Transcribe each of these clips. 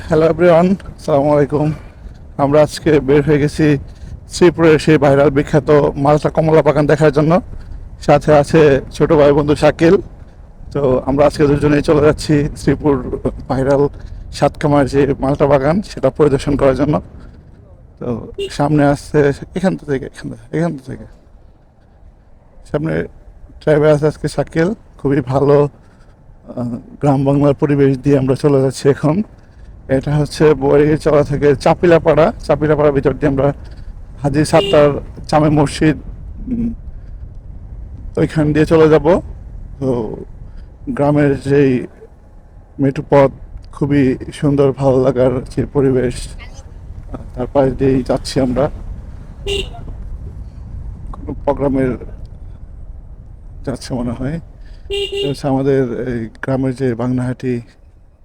Hello everyone, আসসালামু আলাইকুম। আমরা আজকে বের হয়ে গেছি শ্রীপুরের সেই ভাইরাল বিখ্যাত মালটা কমলা বাগান দেখার জন্য। সাথে আছে ছোট ভাই বন্ধু শাকিল। তো আমরা আজকে দুজনেই চলে যাচ্ছি শ্রীপুর ভাইরাল সাতকামার যে মালটা বাগান সেটা পরিদর্শন করার জন্য। তো সামনে আসছে এখান থেকে সামনে ড্রাইভার আছে আজকে শাকিল। খুবই ভালো গ্রাম বাংলার পরিবেশ দিয়ে আমরা চলে যাচ্ছি এখন। এটা হচ্ছে চলা থেকে চাপিলাপাড়ার ভিতর দিয়ে আমরা হাজি সাত্তার জামে মসজিদ ওইখান দিয়ে চলে যাব। তো গ্রামের যেই মেঠো পথ, খুবই সুন্দর, ভালো লাগার যে পরিবেশ, তার পাশ দিয়েই যাচ্ছি আমরা। কোনো প্রোগ্রামের যাচ্ছে মনে হয়। এটা হচ্ছে আমাদের এই গ্রামের যে বাংলাহাটি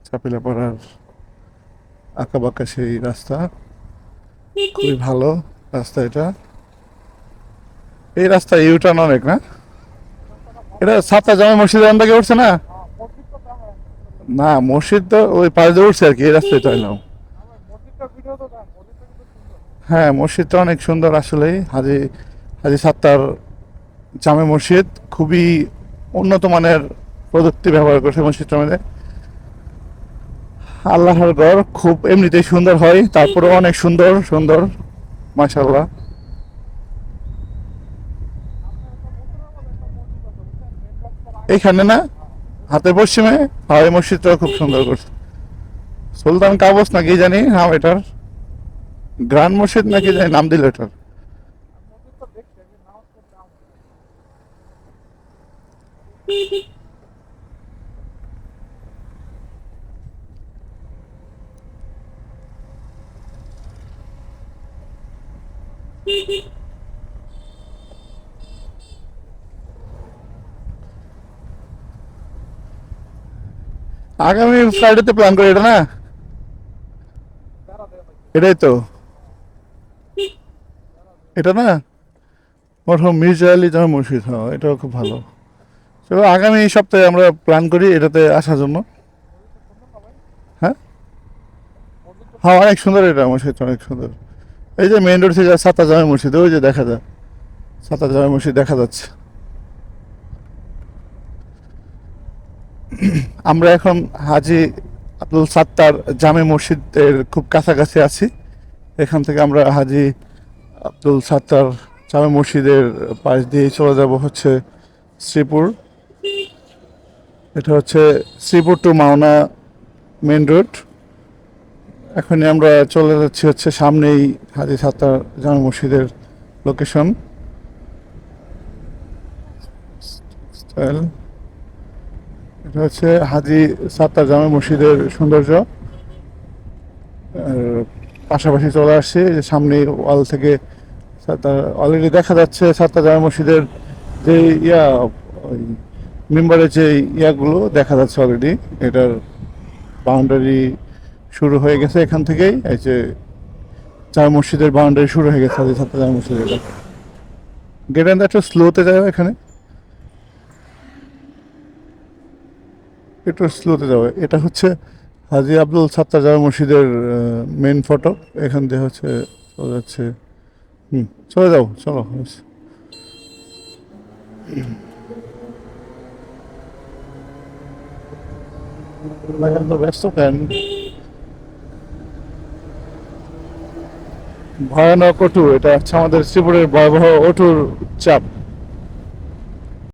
চাপিলাপাড়ার আঁকাবাঁকা সেই রাস্তা, খুবই ভালো রাস্তা এটা। এই রাস্তা ইউটার্ন অনেক না? এটা সাতটা জামে মসজিদের আন্দাকে উঠছে না? না, মসজিদ তো ওই পাশ দিয়ে উঠছে আর কি, এই রাস্তায় তো এলাম। হ্যাঁ, মসজিদটা অনেক সুন্দর আসলেই। হাজি হাজি সাত্তার জামে মসজিদ খুবই উন্নত মানের প্রযুক্তি ব্যবহার করছে মসজিদটার মধ্যে। আল্লাহর ঘর খুব এমনিতেই সুন্দর হয়, তারপরে অনেক সুন্দর সুন্দর, মাশাআল্লাহ। এইখানে না, হাতের পশ্চিমে হয় মসজিদটা খুব সুন্দর করছে। সুলতান কাবস নাকি জানি নাম এটার, গ্রান্ড মসজিদ নাকি জানি নাম দিল এটার। আগামী ফ্রাইডেতে প্ল্যান করি এটা না? এটাই তো, এটা না, মরহুম মির্জা আলী জামে মসজিদ, হ্যাঁ এটাও খুব ভালো। চলো আগামী সপ্তাহে আমরা প্ল্যান করি এটাতে আসার জন্য। হ্যাঁ, হ্যাঁ অনেক সুন্দর, এটা মসজিদ অনেক সুন্দর। এই যে মেইন রোড থেকে সাতা জামে মসজিদ, ওই যে দেখা যায় সাতা জামে মসজিদ দেখা যাচ্ছে। আমরা এখন হাজি আব্দুল সাত্তার জামে মসজিদের খুব কাছাকাছি আছি। এখান থেকে আমরা হাজি আব্দুল সাত্তার জামে মসজিদের পাশ দিয়ে চলে যাব হচ্ছে শ্রীপুর। এটা হচ্ছে Sreepur to Mawna main road. এখনই আমরা চলে যাচ্ছি হচ্ছে সামনেই হাজি সাত্তার জামে মসজিদের লোকেশন। এটা হচ্ছে হাজি সাত্তার জামে মসজিদের সৌন্দর্য। পাশাপাশি চলে আসছে যে সামনে ওয়াল থেকে অলরেডি দেখা যাচ্ছে সাত্তার জামে মসজিদের যে ওই মেম্বারের যে ইয়াগুলো দেখা যাচ্ছে অলরেডি। এটার বাউন্ডারি শুরু হয়ে গেছে এখান থেকেই, এই যে জামে মসজিদের বাউন্ডারি শুরু হয়ে গেছে হাজি সাত্তার জামে মসজিদের। গেট একটু স্লোতে যাবে, এখানে একটু স্লোতে যাবে। এটা হচ্ছে হাজি আব্দুল সাত্তার জামে মসজিদের মেন ফটক। এখান দিয়ে হচ্ছে চলে যাচ্ছে। চলে যাও, চলো। এখন তো ব্যস্ত কেন? ভয়ানক অটু, এটা হচ্ছে আমাদের শ্রীপুরের ভয়াবহ অটুর চাপ।